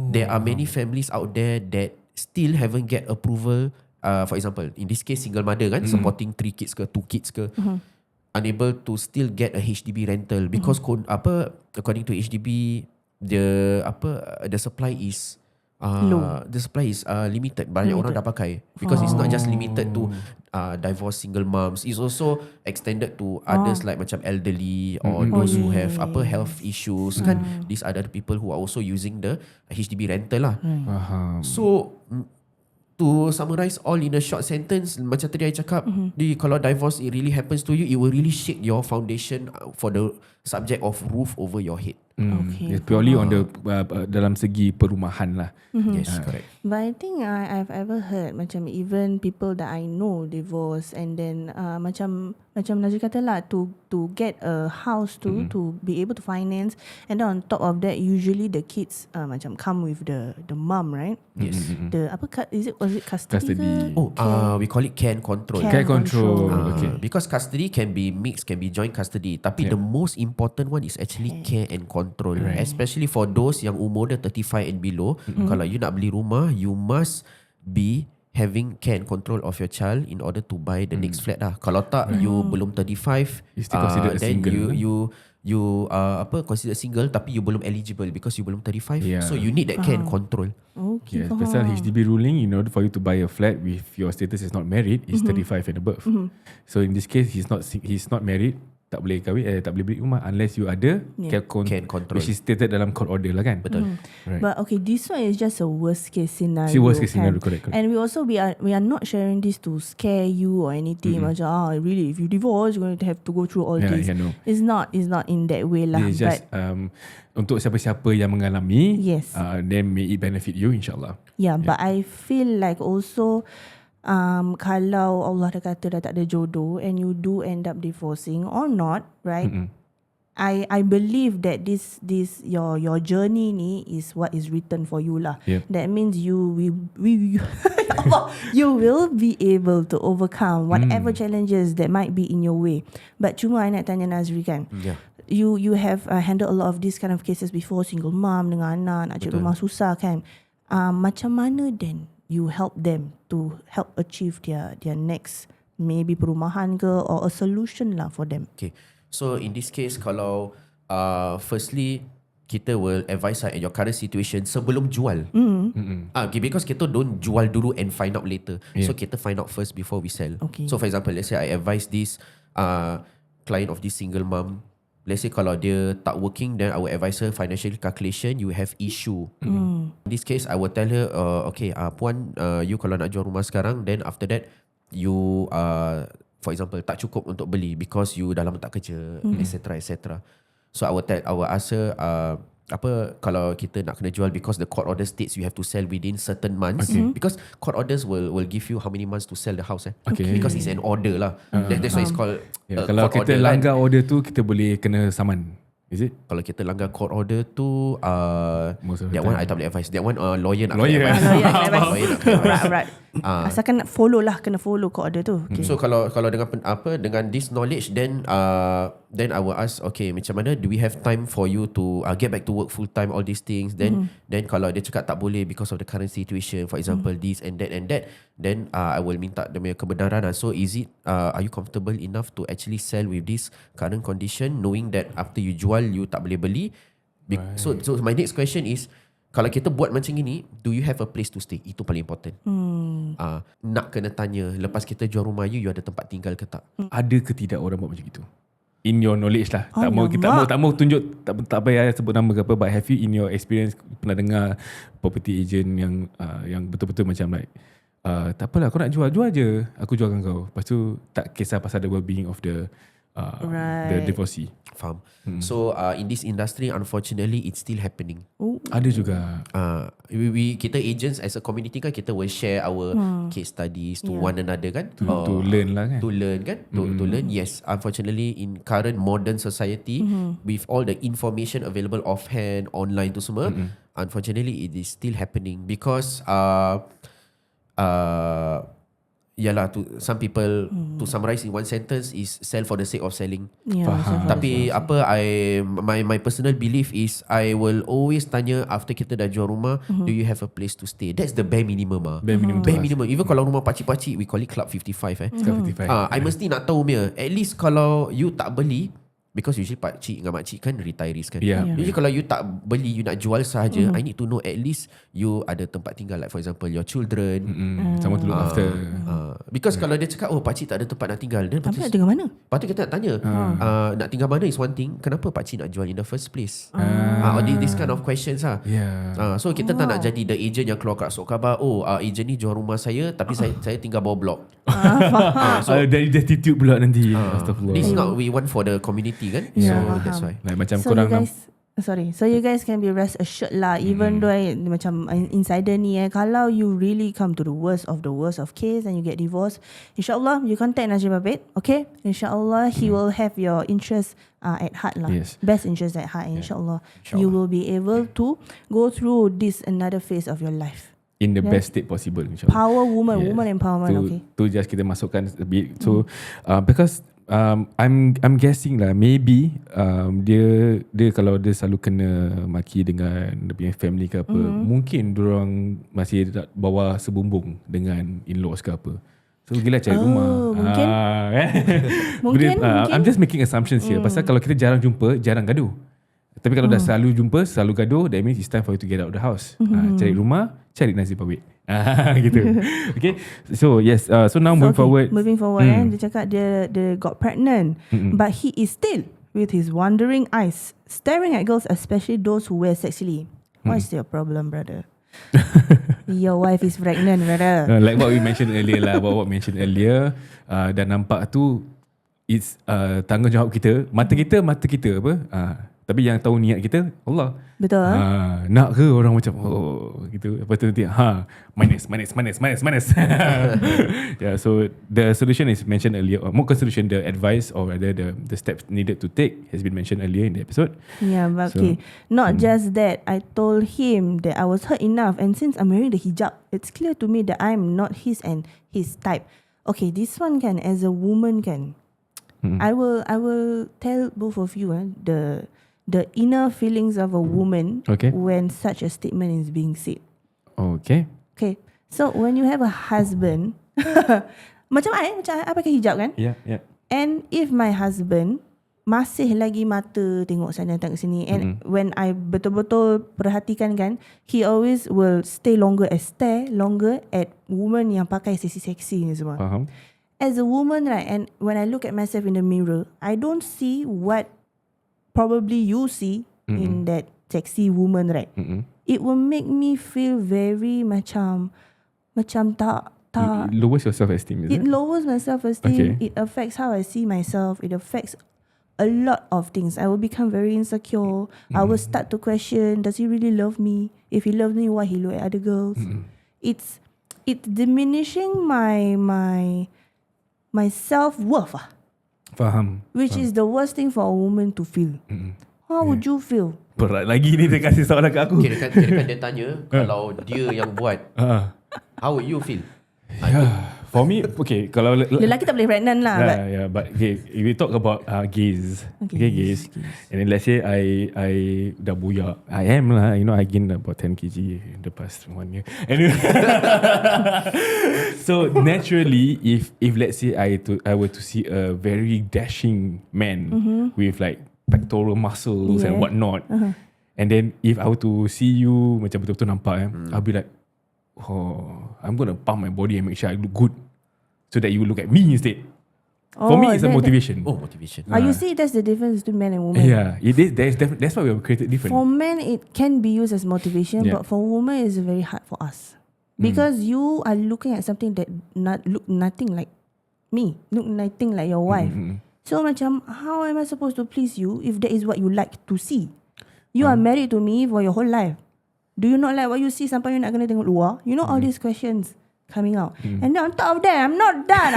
D: There are many families out there that still haven't get approval. For example, in this case single mother kan, supporting 3 kids ke 2 kids ke, unable to still get a HDB rental because according to HDB the supply is the supply is limited. Banyak orang dah pakai, because it's not just limited to divorced single moms, it's also extended to others like macam elderly or those who have health issues kan. These are the people who are also using the HDB rental lah. So to summarize all in a short sentence, macam tadi I cakap, kalau divorce it really happens to you, it will really shake your foundation for the subject of roof over your head.
A: It's purely on the dalam segi perumahan lah.
D: Yes, correct.
C: But I think I've ever heard macam even people that I know divorce, and then macam Nazri kata lah, to get a house to be able to finance, and then on top of that usually the kids macam come with the mom, right?
D: Yes.
C: The was it custody?
D: We call it can control.
A: Care control. Okay.
D: Because custody can be mixed, can be joint custody, tapi the most important one is actually care and control. Especially for those yang umur dia 35 and below. Kalau you nak beli rumah, you must be having care and control of your child in order to buy the next flat lah. Kalau tak, you belum 35,
A: you still considered
D: then
A: single.
D: you considered single tapi you belum eligible because you belum 35. So you need that care and control.
C: Okay.
A: Yes, pasal HDB ruling, in order for you to buy a flat with your status is not married, is 35 and above. So in this case, he's not married, tak boleh kahwin, tak boleh beli rumah unless you ada care control, which is stated dalam court order lah kan.
D: Betul.
A: Right.
C: But okay, this one is just a worst case scenario.
A: It's worst case scenario, correct.
C: And we are not sharing this to scare you or anything. Macam really, if you divorce, you're going to have to go through all this.
A: No.
C: It's not in that way lah.
A: It's just untuk siapa-siapa yang mengalami,
C: yes,
A: then may it benefit you, insyaAllah.
C: But I feel like also kalau Allah dah kata dah tak ada jodoh and you do end up divorcing or not, right? I believe that this your journey ni is what is written for you lah. That means you will be able to overcome whatever challenges that might be in your way. But cuma I nak tanya Nazri kan, you have handled a lot of these kind of cases before, single mom dengan anak nak cari rumah susah kan. Macam mana then you help them to help achieve their next maybe perumahan ke or a solution lah for them?
D: Okay. So in this case, kalau firstly kita will advise at your current situation sebelum jual. Okay, because kita don't jual dulu and find out later. So kita find out first before we sell. So for example, let's say I advise this client of this single mom. Let's say kalau dia tak working, then I will advise her financial calculation, you have issue. In this case, I will tell her, okay, Puan, you kalau nak jual rumah sekarang, then after that, you, for example, tak cukup untuk beli because you dah lama tak kerja, etc. So I will ask her, kalau kita nak kena jual, because the court order states you have to sell within certain months. Because court orders will give you how many months to sell the house. Because it's an order lah. That's why it's called
A: kalau kita langgar order tu, kita boleh kena saman. Is it?
D: Kalau kita langgar court order tu, that one I tak boleh advise. That one lawyer nak
C: Lawyer
D: advise.
C: Right. Asalkan nak follow lah, kena follow court order tu.
D: So kalau dengan dengan this knowledge, then then I will ask, okay, macam mana do we have time for you to get back to work full time, all these things. Then kalau dia cakap tak boleh because of the current situation, for example this and that, then I will minta dia punya kebenaran. So is it are you comfortable enough to actually sell with this current condition, knowing that after you jual you tak boleh beli? So my next question is, kalau kita buat macam ini, do you have a place to stay? Itu paling important. Nak kena tanya, lepas kita jual rumah you ada tempat tinggal ke tak?
A: Ada ke tidak orang buat macam itu? In your knowledge lah. Tak mau tunjuk, tak payah sebut nama ke apa, but have you in your experience pernah dengar property agent yang betul-betul macam like tak apalah, kau nak jual je, aku jualkan kau. Lepas tu tak kisah pasal the well-being of the divorcee.
D: Faham. So in this industry, unfortunately it's still happening.
A: Ada juga.
D: Kita agents as a community kan, kita will share our case studies to one another kan,
A: to learn lah kan.
D: To learn. Yes, unfortunately in current modern society, with all the information available offhand, online tu semua, unfortunately it is still happening because yalah, to some people, to summarize in one sentence, is sell for the sake of selling.
C: Faham.
D: Tapi my personal belief is I will always tanya after kita dah jual rumah, do you have a place to stay? That's the bare minimum. Bare minimum. Even kalau rumah pakcik-pakcik, we call it Club 55
A: Club 55.
D: I mesti nak tahu punya. At least kalau you tak beli, because usually pakcik dengan makcik kan retirees kan. Usually kalau you tak beli, you nak jual sahaja, I need to know at least you ada tempat tinggal, like for example your children,
A: someone to look after.
D: Because kalau dia cakap pakcik tak ada tempat nak tinggal, then
C: Tapi nak tinggal mana?
D: lepas tu kita nak tanya, nak tinggal mana is one thing, kenapa pakcik nak jual in the first place? This kind of questions lah. So kita tak nak jadi the agent yang keluar kat surat khabar, agent ni jual rumah saya tapi saya tinggal bawah blok.
A: So dari destitute pula nanti.
D: This is not we want for the community kan. So that's why.
A: Like macam
C: So
A: korang
C: you guys, so you guys can be rest assured lah, even though macam insider ni kalau you really come to the worst of case and you get divorced, insyaAllah you contact NAZRI BAOBED, okay? InsyaAllah he will have your interest at heart lah. Best interest at heart. InsyaAllah you will be able to go through this another phase of your life
A: in the best state possible, insyaAllah.
C: Power woman, woman empowerment.
A: Tu just kita masukkan a bit. So because I'm guessing lah, maybe dia kalau dia selalu kena maki dengan dia punya family ke apa, mungkin diorang masih bawa sebumbung dengan in-laws ke apa. So gila cari rumah. Mungkin. I'm just making assumptions here. Pasal kalau kita jarang jumpa, jarang gaduh. Tapi kalau dah selalu jumpa, selalu gaduh, that means it's time for you to get out of the house. Cari rumah, cari NAZRI BAOBED. Gitu. Okay. So yes, so now moving forward,
C: dia cakap dia got pregnant, but he is still with his wandering eyes staring at girls, especially those who wear sexily. What's your problem, brother? Your wife is pregnant, brother.
A: Like what we mentioned earlier lah, dan nampak tu it's tanggungjawab kita, mata kita apa, tapi yang tahu niat kita Allah.
C: Betul.
A: Nak ke orang macam gitu. Lepas tu nanti manis. Yeah, so the solution is mentioned earlier. More solution, the advice or rather the steps needed to take has been mentioned earlier in the episode.
C: Yeah, but okay. Not just that, I told him that I was hurt enough, and since I'm wearing the hijab, it's clear to me that I'm not his and his type. Okay, this one can, as a woman can, I will tell both of you the inner feelings of a woman when such a statement is being said. Okay. So when you have a husband, macam I pakai hijab kan?
A: Yeah.
C: And if my husband masih lagi mata tengok sana tengok sini, and when I betul-betul perhatikan kan, he always will stare longer at woman yang pakai seksi-seksi ni semua.
A: Faham.
C: As a woman, right, and when I look at myself in the mirror, I don't see what probably you see in that sexy woman, right? It will make me feel very macam tak.
A: It lowers your self-esteem, is it?
C: It lowers my self-esteem. It affects how I see myself. It affects a lot of things. I will become very insecure. I will start to question, does he really love me? If he loves me, why he look at other girls? It's diminishing my self-worth.
A: Faham.
C: Which is the worst thing for a woman to feel. How would you feel?
A: Berat lagi ni dia kasih soalan kat aku.
D: Kira-kira dia tanya, kalau dia yang buat, how would you feel?
A: For me, okay, kalau
C: lelaki tak boleh pregnant lah.
A: But okay, if we talk about gays, gays, and then let's say I dah buyak, I am lah, I gained about 10 kg in the past 1 year. Anyway, so naturally, if let's say I were to see a very dashing man with like pectoral muscles and whatnot, and then if I were to see you macam betul-betul nampak, I'll be like, I'm gonna pump my body and make sure I look good, so that you look at me instead. For me, it's a motivation.
D: Motivation.
C: You see, that's the difference between men and women.
A: Yeah, it is. That's why we have created different.
C: For men, it can be used as motivation, but for women, it's very hard for us because you are looking at something that look nothing like me, look nothing like your wife. So macam, how am I supposed to please you if that is what you like to see? You are married to me for your whole life. Do you not like what you see sampai you nak kena tengok luar? All these questions coming out. And then on top of that, I'm not done.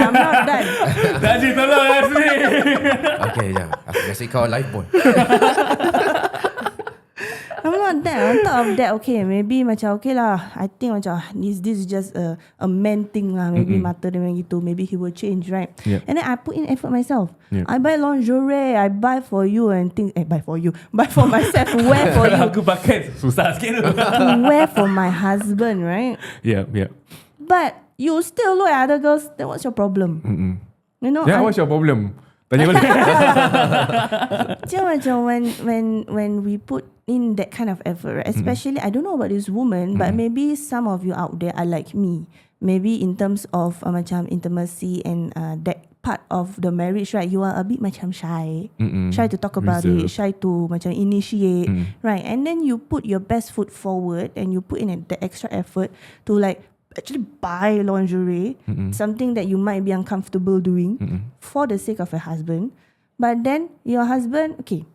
A: Nazri, tolong Nazri.
D: Okay, aku kasi kau live pun.
C: I'm not done. On top of that, okay, maybe macam okay lah. I think macam this is just a man thing lah. Maybe mata dia memang gitu. Maybe he will change, right? And then I put in effort myself. I buy lingerie. I buy for you and think. Buy for you. Buy for myself. Wear for you.
A: Aku pakai susah sikit tu.
C: To wear for my husband, right?
A: Yeah.
C: But you still look at other girls. Then what's your problem?
A: What's your problem? Tanya balik.
C: Macam when we put in that kind of effort, right? Especially I don't know about this woman, but maybe some of you out there are like me. Maybe in terms of macam intimacy and that part of the marriage, right? You are a bit macam shy, shy to talk about it, shy to macam initiate, right? And then you put your best foot forward and you put in the extra effort to like actually buy lingerie, something that you might be uncomfortable doing for the sake of your husband. But then your husband, okay,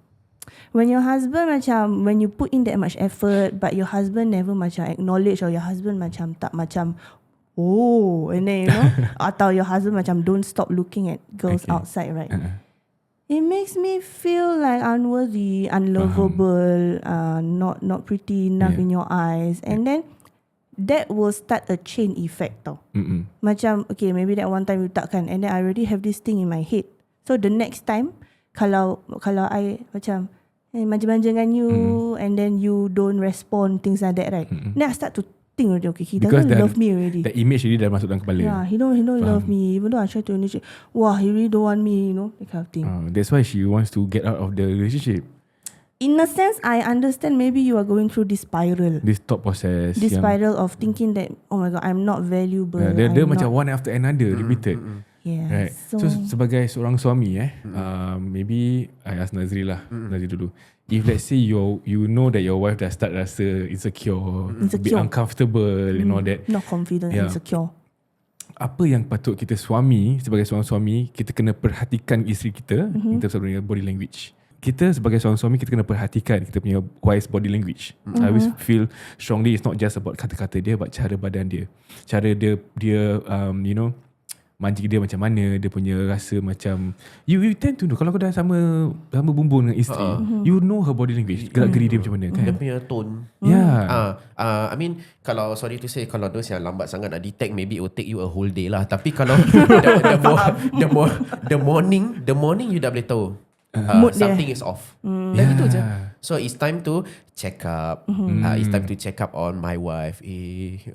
C: when your husband macam, when you put in that much effort, but your husband never macam acknowledge, or your husband macam tak macam, and then atau your husband macam don't stop looking at girls outside, right? It makes me feel like unworthy, unlovable, not pretty enough in your eyes, and then that will start a chain effect tau. Macam okay, maybe that one time you takkan, and then I already have this thing in my head. So the next time kalau I macam manja-manja dengan you, and then you don't respond, things like that, right? Then I start to think already, okay, he doesn't love me already.
A: The image really dah masuk dalam kepala.
C: Yeah, he don't love me, even though I try to initiate. He really don't want me, that kind of thing.
A: That's why she wants to get out of the relationship.
C: In a sense, I understand maybe you are going through this spiral.
A: This thought process.
C: This spiral of thinking that, oh my God, I'm not valuable.
A: Dia macam one after another, repeated.
C: Yes.
A: Right. So sebagai seorang suami, maybe I ask Nazri lah, Nazri dulu. If let's say you know that your wife dah start rasa insecure, be uncomfortable and all that.
C: Not confident, insecure.
A: Apa yang patut kita suami, sebagai seorang suami, kita kena perhatikan isteri kita in terms of body language. Kita sebagai seorang suami, kita kena perhatikan kita punya wife's body language. I always feel strongly it's not just about kata-kata dia, but cara badan dia. Cara dia mancing dia macam mana, dia punya rasa macam you tend to know kalau kau dah sama bumbung dengan isteri, you know her body language, gerak-geri dia macam mana kan.
D: Dia punya tone. I mean, kalau sorry to say, kalau those yang lambat sangat nak detect, maybe it will take you a whole day lah. Tapi kalau the morning you dah boleh tahu something is off. Dah gitu je. So it's time to check up. It's time to check up on my wife.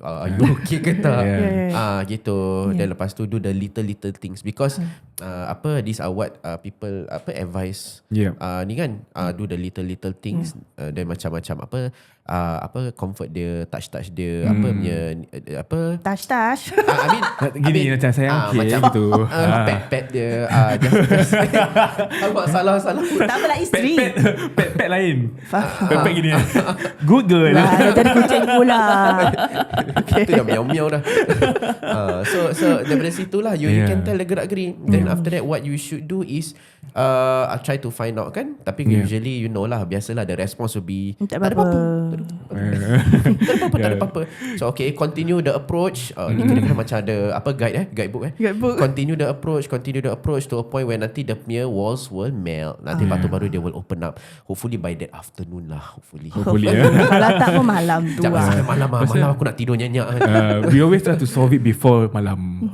D: Are you okay ke tak? Gitu. Dan lepas tu do the little things, because these are what people advise. Ni kan, do the little things. Dan macam-macam comfort dia, touch dia,
C: touch.
A: I mean gini macam sayang
D: macam
A: gitu.
D: Pet dia. Salah.
C: Tak apalah, isteri.
A: Pet lain. Pet gini. Good girl.
C: Dah jadi kucing pula.
D: Itu dah miau-miau dah. So daripada situlah you can tell the gerak-geri. Then after that, what you should do is I try to find out kan. Tapi usually biasalah the response will be tak ada apa-apa. Tak ada apa-apa. So okay, continue the approach. Ni kira-kira macam ada guidebook. Continue the approach to a point where nanti the punya walls will melt. Nanti lepas tu baru dia will open up. Hopefully by that afternoon lah. Hopefully. hopefully.
C: Kalau tak pun malam tu
D: Jangan
C: lah.
D: sampai malam lah. Malam aku nak tidur nyenyak kan.
A: We always try to solve it before malam.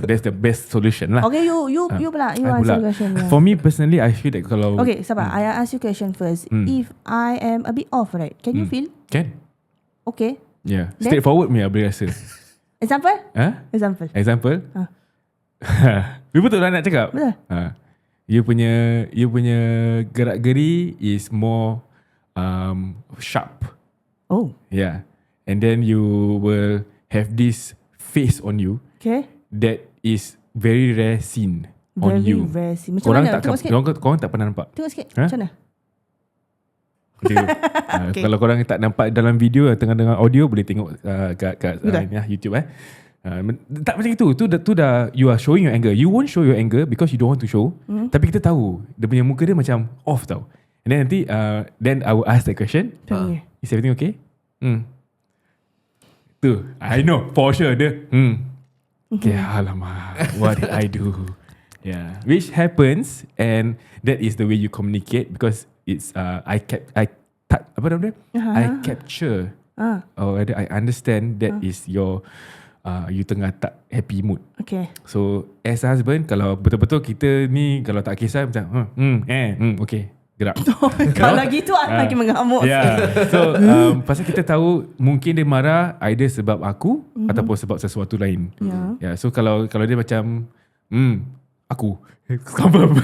A: That's the best solution lah.
C: Okay, you pula. You answer the question.
A: For me personally, I feel that kalau
C: Okay, sabar. I ask you question first. If I am a bit off, right? Can you feel?
A: Can.
C: Okay.
A: Yeah.
C: Then?
A: Straightforward me boleh rasa.
C: Example?
A: Example? Betul lah nak cakap?
C: Betul.
A: You punya gerak-geri is more sharp.
C: Oh.
A: Yeah. And then you will have this face on you.
C: Okay.
A: That is very rare seen on you.
C: Very rare scene. Macam mana? Tengok sikit.
A: Korang tak pernah nampak.
C: Tengok sikit. Macam mana?
A: Okay. Kalau korang tak nampak dalam video, tengah dengar audio, boleh tengok kat YouTube tak macam itu. Tu dah you are showing your anger. You won't show your anger because you don't want to show. Tapi kita tahu dia punya muka dia macam off tau. And then nanti then I will ask that question. Is everything okay? Tu I know for sure dia. Okay, alamak, what did I do? Yeah, which happens, and that is the way you communicate because it's I capture or rather I understand that is your you tengah tak happy mood.
C: Okay.
A: So as a husband, kalau betul-betul kita ni kalau tak kisah macam okay, gerak.
C: Kalau gitu makin mengamuk.
A: Yeah. So pasal kita tahu mungkin dia marah either sebab aku ataupun sebab sesuatu lain. Yeah. So kalau dia macam aku confirm.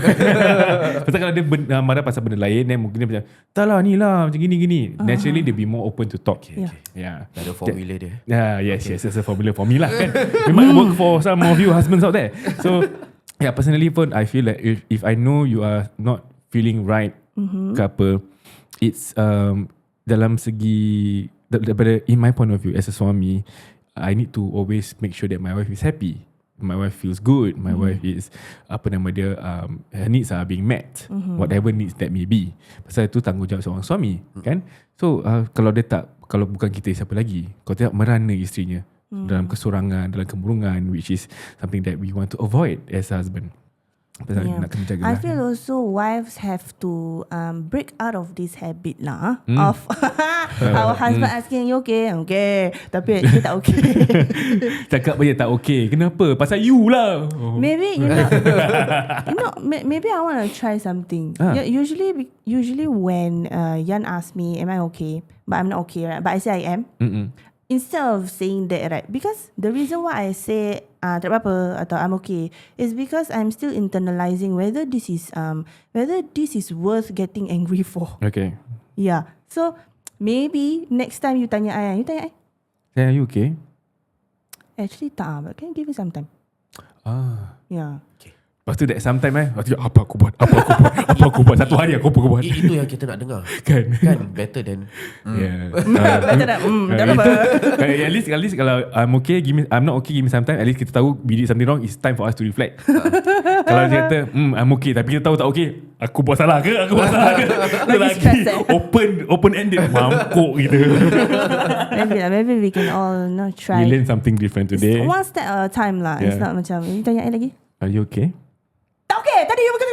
A: Pasal kalau dia marah pasal benda lain, then mungkin dia macam tak lah ni lah macam gini. Naturally they be more open to talk. Yeah.
D: Ada formula dia.
A: Yes, that's a formula for me lah kan. It might work for some of you husbands out there. So yeah, personally pun I feel like if I know you are not feeling right ke apa, it's dalam segi daripada in my point of view as a suami, I need to always make sure that my wife is happy. My wife feels good. My wife is her needs are being met. Whatever needs that may be. Pasal itu tanggungjawab seorang suami, kan? So kalau bukan kita, siapa lagi? Kalau tidak merana isterinya dalam kesorangan, dalam kemurungan, which is something that we want to avoid as a husband. Nak kena jaga.
C: I feel also wives have to break out of this habit lah of our husband asking you okay, tapi dia tak okay.
A: Cakap dia tak okay. Kenapa? Pasal you lah.
C: Maybe maybe I want to try something. Usually when Yan asks me, am I okay? But I'm not okay, right? But I say I am. Instead of saying that, right? Because the reason why I say tak apa atau I'm okay is because I'm still internalizing whether this is worth getting angry for.
A: Okay.
C: Yeah. So maybe next time you tanya I.
A: Are you okay?
C: Actually tak, but can you give me some time? Yeah.
D: Okay.
A: Lepas tu that sometime apa aku buat satu hari aku buat.
D: Itu yang kita nak dengar.
A: Kan
D: better than
C: Better than
A: at least kalau I'm not okay, give me some time. At least kita tahu we did something wrong. It's time for us to reflect. Kalau dia kata I'm okay tapi kita tahu tak okay, aku buat salah ke? Lagi open ended mampuk gitu.
C: Maybe we can all try.
A: We learn something different today.
C: It's one step at a time lah. It's not macam you tanya I lagi.
A: Are you okay?
C: Okay, tadi you berkata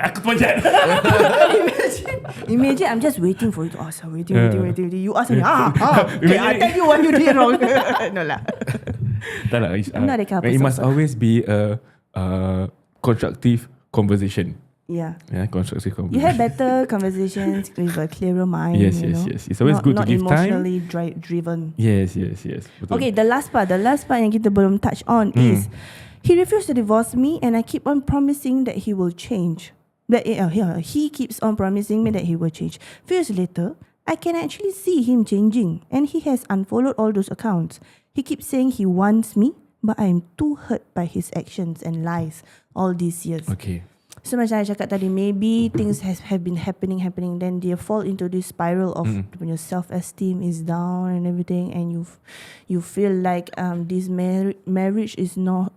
A: aku terpanjat.
C: Imagine I'm just waiting for you to ask. Waiting. You ask me. Okay, I tell you what you did wrong. No lah.
A: Tak lah. It must always be a constructive conversation.
C: Yeah,
A: constructive conversation.
C: You have better conversations with a clearer mind.
A: Yes. It's always good to give time.
C: Not emotionally driven.
A: Yes. Betul.
C: Okay, the last part yang kita belum touch on is he refused to divorce me, and I keep on promising that he will change. That he keeps on promising me that he will change. Few years later, I can actually see him changing, and he has unfollowed all those accounts. He keeps saying he wants me, but I am too hurt by his actions and lies all these years.
A: Okay.
C: So macam I cakap tadi, maybe things have been happening, then they fall into this spiral of your self-esteem is down and everything, and you feel like this marriage is not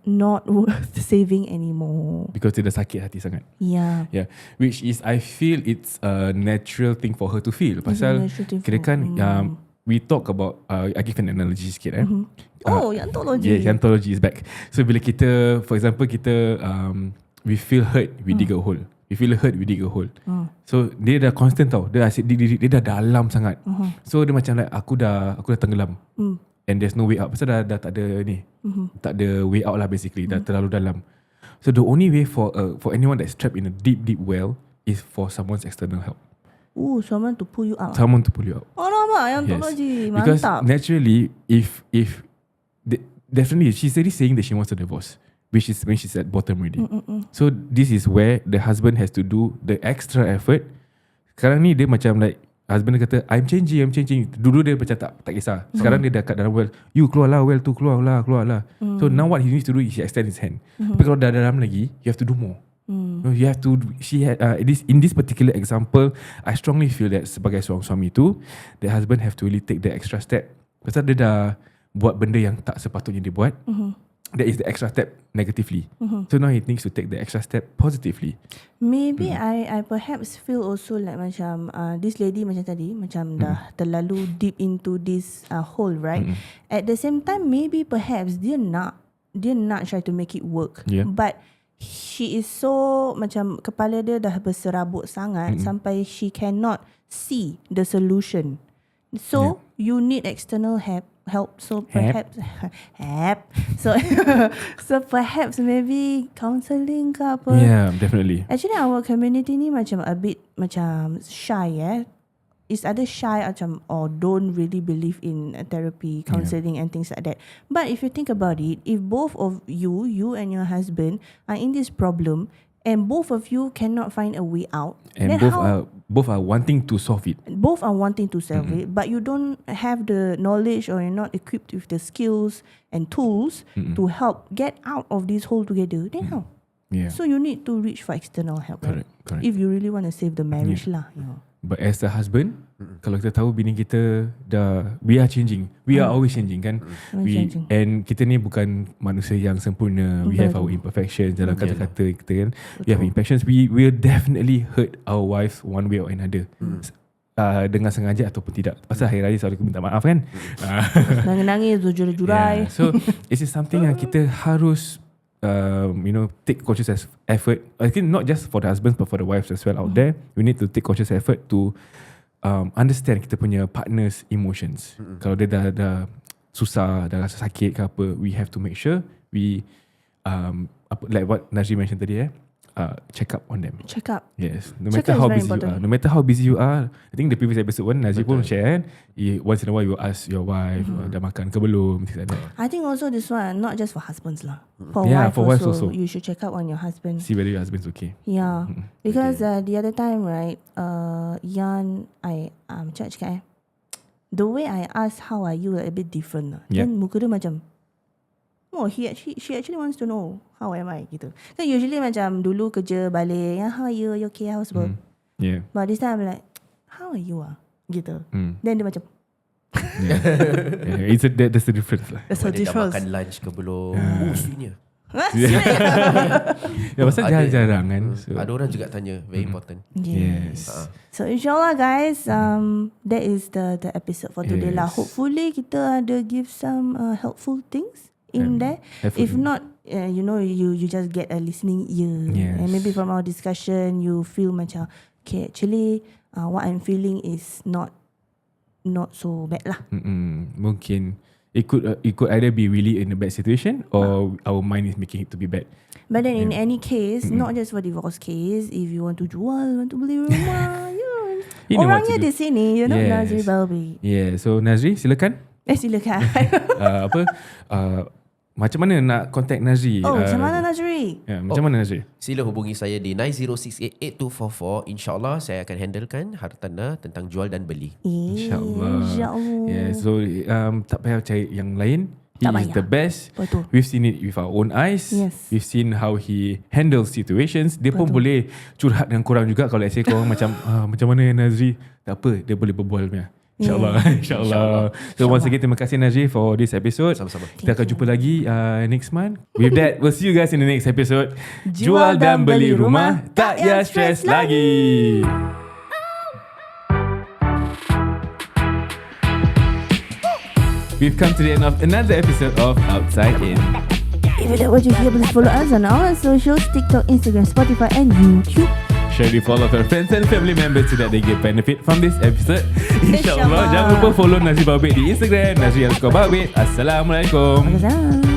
C: worth saving anymore.
A: Because dia dah sakit hati sangat.
C: Yeah.
A: Which is I feel it's a natural thing for her to feel. Pasal kira kan we talk about I give an analogy sikit
C: Yantology.
A: Yeah, Yantology is back. So bila kita, for example, kita we feel hurt, we dig a hole. We feel hurt, we dig a hole. So dia dah constant tau. Dia asyik dia dah dalam sangat. So dia macam like aku dah tenggelam. And there's no way out. Pasal dah tak ada ni. Tak ada way out lah basically. Dah terlalu dalam. So the only way for anyone that's trapped in a deep well is for someone's external help.
C: Someone to pull you out.
A: Someone to pull you out.
C: Alamak, yang tu lagi. Mantap.
A: Because naturally, if definitely she's already saying that she wants a divorce, which is when she's at bottom already. So this is where the husband has to do the extra effort. Sekarang ni dia macam like husband dia kata I'm changing. Dulu dia macam tak kisah. Sekarang dia dah kat dalam well. You keluarlah well tu, keluarlah. So now what he needs to do is he extend his hand. Tapi kalau dah dalam lagi, you have to do more. You have to. She had in this particular example, I strongly feel that sebagai seorang suami tu, the husband have to really take the extra step. Pasal dia dah buat benda yang tak sepatutnya dia buat. That is the extra step negatively. So now he needs to take the extra step positively.
C: Maybe I perhaps feel also like macam this lady macam tadi macam dah terlalu deep into this hole, right? At the same time, maybe perhaps dia nak try to make it work, but she is so macam kepala dia dah berserabut sangat sampai she cannot see the solution. So you need external help. So perhaps so perhaps maybe counselling ke apa.
A: Yeah, definitely.
C: Actually our community ni macam a bit macam shy. It's either shy or don't really believe in therapy, counselling and things like that. But if you think about it, if both of you and your husband are in this problem and both of you cannot find a way out,
A: and both are wanting to solve it.
C: Both are wanting to solve it, but you don't have the knowledge or you're not equipped with the skills and tools to help get out of this hole together, then how?
A: Yeah.
C: So you need to reach for external help.
A: Correct.
C: If you really want to save the marriage lah.
A: But as the husband, kalau kita tahu bini kita we are changing. We are always changing kan. And kita ni bukan manusia yang sempurna. We have our imperfections dalam kata-kata kita kan. We have imperfections. We will definitely hurt our wives one way or another. Dengan sengaja ataupun tidak. Pasal hari raya selalu minta maaf kan.
C: Nangis-nangis, jurai-jurai.
A: So this is something yang kita harus take conscious effort. I think not just for the husbands but for the wives as well out there. We need to take conscious effort to understand kita punya partner's emotions. Kalau dia dah susah, dah rasa sakit ke apa, we have to make sure we like what Nazri mentioned tadi check up on them.
C: Check up.
A: Yes. No matter how busy you are. No matter how busy you are. I think the previous episode one Nazri pun share once in a while you ask your wife dah makan ke belum, things like that.
C: I think also this one not just for husbands lah. For wives also. You should check up on your husband.
A: See whether your husband's okay.
C: Yeah. Because the other time, right, Yan, I cakap the way I ask how are you a bit different lah. Then muka dia macam she actually wants to know how am I gitu. Kan usually macam dulu kerja balik, how are you okay, how's work? But this time I'm like, how are you gitu. Then dia macam
A: that's the difference lah.
C: That's the difference.
D: Dah makan lunch ke belum? Sweetnya.
A: Pasal jarang kan.
D: Ada orang juga tanya, very important.
A: Yes.
C: So insyaAllah guys, that is the episode for today lah. Hopefully kita ada give some helpful things in there. If not, you just get a listening ear. And maybe from our discussion you feel macam okay, actually what I'm feeling is not so bad lah.
A: Mungkin it could either be really in a bad situation or our mind is making it to be bad.
C: But then in any case, not just for divorce case, if you want to jual, want to beli rumah, orangnya di sini, Nazri Baobeed.
A: So Nazri silakan.
C: Silakan.
A: Macam mana nak contact Nazri?
C: Macam mana Nazri?
A: Macam mana Nazri?
D: Sila hubungi saya di 90688244. InsyaAllah saya akan handlekan hartanah tentang jual dan beli.
A: InsyaAllah. So tak payah cari yang lain. He
C: tak
A: is
C: payah.
A: The best.
C: Betul.
A: We've seen it with our own eyes. We've seen how he handles situations. Dia pun boleh curhat dengan korang juga. Kalau let's say korang macam mana Nazri, tak apa, dia boleh berbual punya. InsyaAllah. So once again, terima kasih Nazri for this episode.
D: Sama-sama.
A: Kita akan jumpa lagi next month. With that, we'll see you guys in the next episode. Jual dan beli rumah, tak payah stress lagi. We've come to the end of another episode of Outside In.
C: If you like what you hear, please follow us on our socials, TikTok, Instagram, Spotify and YouTube.
A: share with all of your friends and family members so that they get benefit from this episode. InsyaAllah. Jangan lupa follow Nazri Baobed di Instagram, Nazri_Baobed. Assalamualaikum.
C: Waalaikumsalam.